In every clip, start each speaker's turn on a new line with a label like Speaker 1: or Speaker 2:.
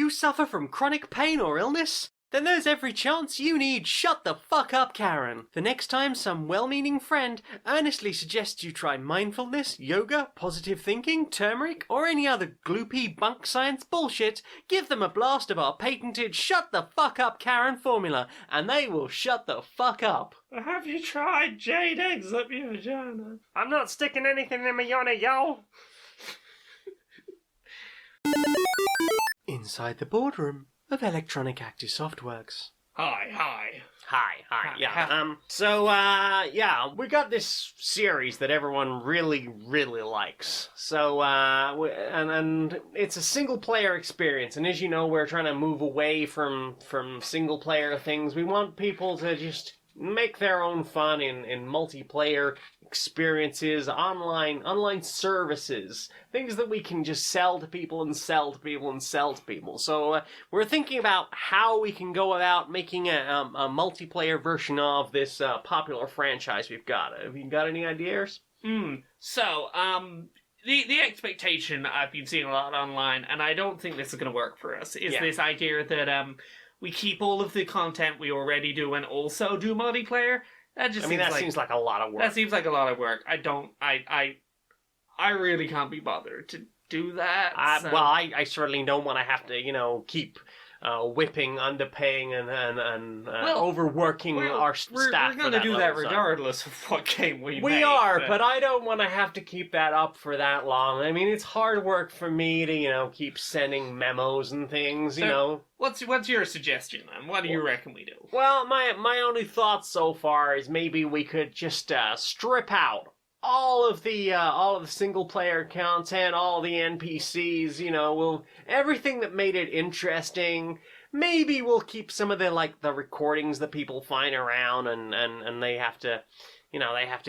Speaker 1: you suffer from chronic pain or illness? Then there's every chance you need Shut the Fuck Up Karen. The next time some well-meaning friend earnestly suggests you try mindfulness, yoga, positive thinking, turmeric, or any other gloopy bunk science bullshit, give them a blast of our patented Shut the Fuck Up Karen formula, and they will shut the fuck up.
Speaker 2: Have you tried jade eggs up your vagina?
Speaker 3: I'm not sticking anything in my yoni, yo!
Speaker 1: Inside the boardroom of Electronic Active Softworks.
Speaker 2: Hi.
Speaker 3: Yeah. We got this series that everyone really, really likes. So, and it's a single-player experience, and as you know, we're trying to move away from single-player things. We want people to just make their own fun in multiplayer experiences, online services, things that we can just sell to people and sell to people and sell to people. So we're thinking about how we can go about making a multiplayer version of this popular franchise we've got. Have you got any ideas?
Speaker 2: So, the expectation I've been seeing a lot online, and I don't think this is going to work for us, is this idea that we keep all of the content we already do and also do multiplayer. That seems like
Speaker 3: a lot of work.
Speaker 2: That seems like a lot of work. I really can't be bothered to do that.
Speaker 3: Well, I certainly don't want to have to, keep whipping, underpaying, and overworking our staff.
Speaker 2: We're going to do that regardless of what game we make.
Speaker 3: But I don't want to have to keep that up for that long. I mean, it's hard work for me to, keep sending memos and things,
Speaker 2: What's your suggestion, then? What do you reckon we do?
Speaker 3: Well, my only thought so far is maybe we could just strip out all of the single player content, all the NPCs, everything that made it interesting. Maybe we'll keep some of the recordings that people find around and they have to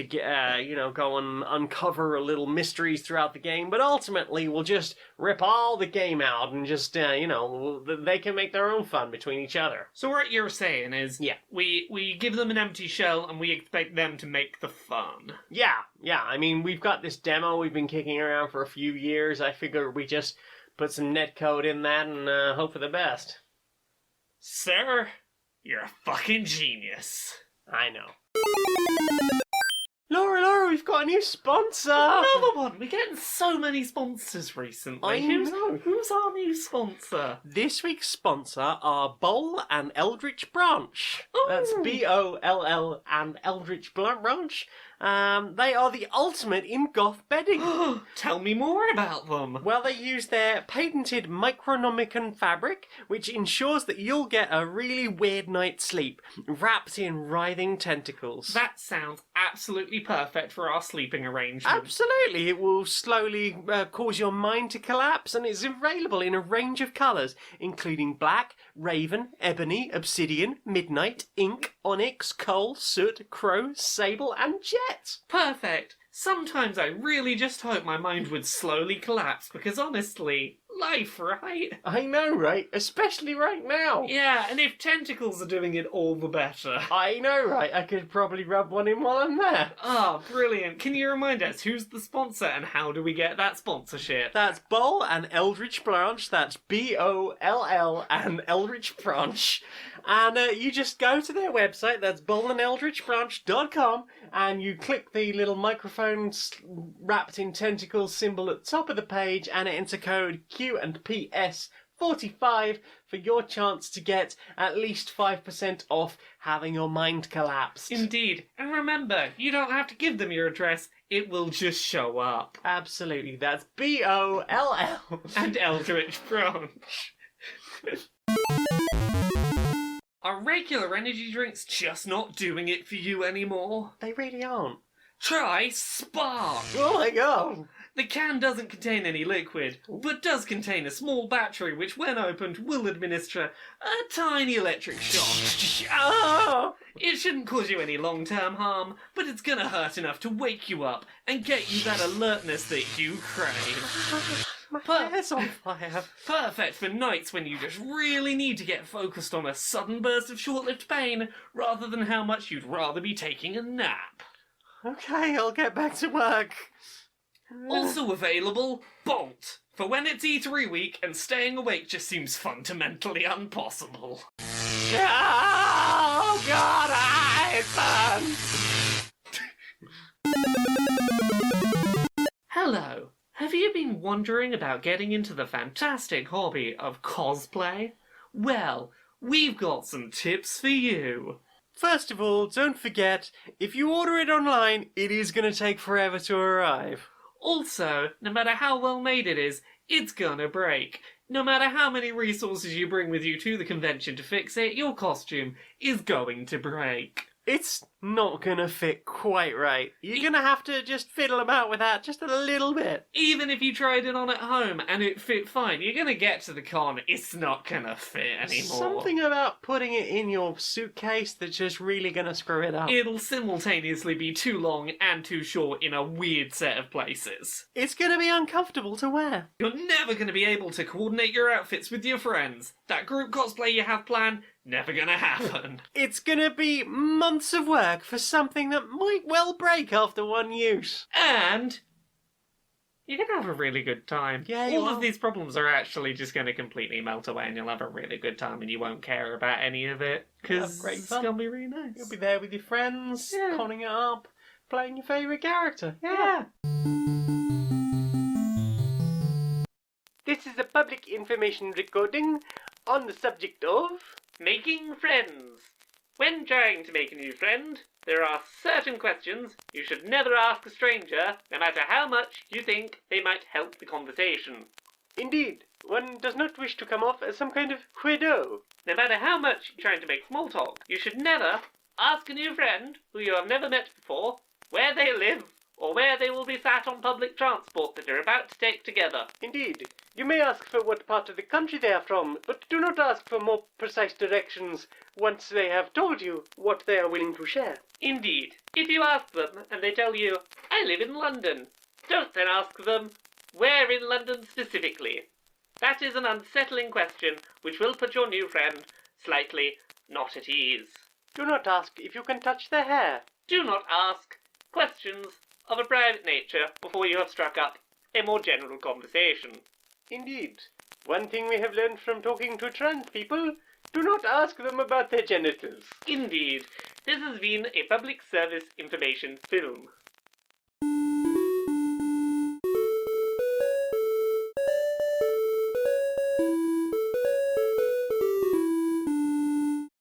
Speaker 3: get, go and uncover little mysteries throughout the game. But ultimately, we'll just rip all the game out and just, they can make their own fun between each other.
Speaker 2: So what you're saying is, we give them an empty shell and we expect them to make the fun.
Speaker 3: Yeah. I mean, we've got this demo we've been kicking around for a few years. I figure we just put some netcode in that and hope for the best.
Speaker 2: Sir, you're a fucking genius.
Speaker 3: I know. Laura, we've got a new sponsor!
Speaker 2: Another one! We're getting so many sponsors recently.
Speaker 3: I know.
Speaker 2: Who's our new sponsor?
Speaker 3: This week's sponsor are Boll and Eldritch Branch.
Speaker 2: Ooh.
Speaker 3: That's B-O-L-L and Eldritch Branch. They are the ultimate in goth bedding.
Speaker 2: Tell me more about them.
Speaker 3: Well, they use their patented Micronomicon fabric, which ensures that you'll get a really weird night's sleep, wrapped in writhing tentacles.
Speaker 2: That sounds absolutely perfect for our sleeping arrangement.
Speaker 3: Absolutely. It will slowly cause your mind to collapse, and it's available in a range of colours, including black, raven, ebony, obsidian, midnight, ink, onyx, coal, soot, crow, sable, and jet.
Speaker 2: Perfect. Sometimes I really just hope my mind would slowly collapse, because honestly, life, right?
Speaker 3: I know, right? Especially right now.
Speaker 2: Yeah, and if tentacles are doing it, all the better.
Speaker 3: I know, right? I could probably rub one in while I'm there.
Speaker 2: Ah, brilliant. Can you remind us who's the sponsor and how do we get that sponsorship?
Speaker 3: That's Boll and Eldritch Branch. That's B-O-L-L and Eldritch Branch. And you just go to their website, that's bollandeldritchbranch.com, and you click the little microphone wrapped in tentacles symbol at the top of the page and enter code Q&PS45 for your chance to get at least 5% off having your mind collapsed.
Speaker 2: Indeed. And remember, you don't have to give them your address, it will just show up.
Speaker 3: Absolutely. That's B-O-L-L
Speaker 2: and Eldritch Branch. Are regular energy drinks just not doing it for you anymore?
Speaker 3: They really aren't.
Speaker 2: Try Spark!
Speaker 3: Oh my god!
Speaker 2: The can doesn't contain any liquid, but does contain a small battery which, when opened, will administer a tiny electric shock.
Speaker 3: Oh!
Speaker 2: It shouldn't cause you any long-term harm, but it's gonna hurt enough to wake you up and get you that alertness that you crave.
Speaker 3: My hair's on fire.
Speaker 2: Perfect for nights when you just really need to get focused on a sudden burst of short-lived pain, rather than how much you'd rather be taking a nap.
Speaker 3: Okay, I'll get back to work.
Speaker 2: Also available, Bolt, for when it's E3 week and staying awake just seems fundamentally impossible.
Speaker 3: Oh God, fun.
Speaker 2: Hello. Have you been wondering about getting into the fantastic hobby of cosplay? Well, we've got some tips for you.
Speaker 1: First of all, don't forget, if you order it online, it is going to take forever to arrive.
Speaker 2: Also, no matter how well made it is, it's gonna break. No matter how many resources you bring with you to the convention to fix it, your costume is going to break.
Speaker 1: It's not going to fit quite right. You're going to have to just fiddle about with that just a little bit.
Speaker 2: Even if you tried it on at home and it fit fine, you're gonna get to the con, it's not gonna fit anymore.
Speaker 1: Something about putting it in your suitcase that's just really going to screw it up.
Speaker 2: It'll simultaneously be too long and too short in a weird set of places.
Speaker 1: It's going to be uncomfortable to wear.
Speaker 2: You're never gonna be able to coordinate your outfits with your friends. That group cosplay you have planned, never gonna happen.
Speaker 1: It's going to be months of work for something that might well break after one use.
Speaker 2: And you're gonna have a really good time.
Speaker 1: Yeah, you
Speaker 2: All
Speaker 1: are.
Speaker 2: of these problems are actually just gonna completely melt away and you'll have a really good time and you won't care about any of it.
Speaker 1: You'll
Speaker 2: Because
Speaker 1: have great
Speaker 2: it's
Speaker 1: fun.
Speaker 2: gonna be really nice.
Speaker 1: You'll be there with your friends,
Speaker 2: Yeah.
Speaker 1: conning it up, playing your favourite character.
Speaker 2: Yeah.
Speaker 1: This is a public information recording on the subject of...
Speaker 2: Making friends. When trying to make a new friend, there are certain questions you should never ask a stranger, no matter how much you think they might help the conversation.
Speaker 1: Indeed, one does not wish to come off as some kind of weirdo.
Speaker 2: No matter how much you're trying to make small talk, you should never ask a new friend who you have never met before where they live or where they will be sat on public transport that you're about to take together.
Speaker 1: Indeed, you may ask for what part of the country they are from, but do not ask for more precise directions once they have told you what they are willing to share.
Speaker 2: Indeed, if you ask them and they tell you, I live in London, don't then ask them, where in London specifically? That is an unsettling question which will put your new friend slightly not at ease.
Speaker 1: Do not ask if you can touch their hair.
Speaker 2: Do not ask questions of a private nature before you have struck up a more general conversation.
Speaker 1: Indeed. One thing we have learned from talking to trans people, do not ask them about their genitals.
Speaker 2: Indeed, this has been a public service information film.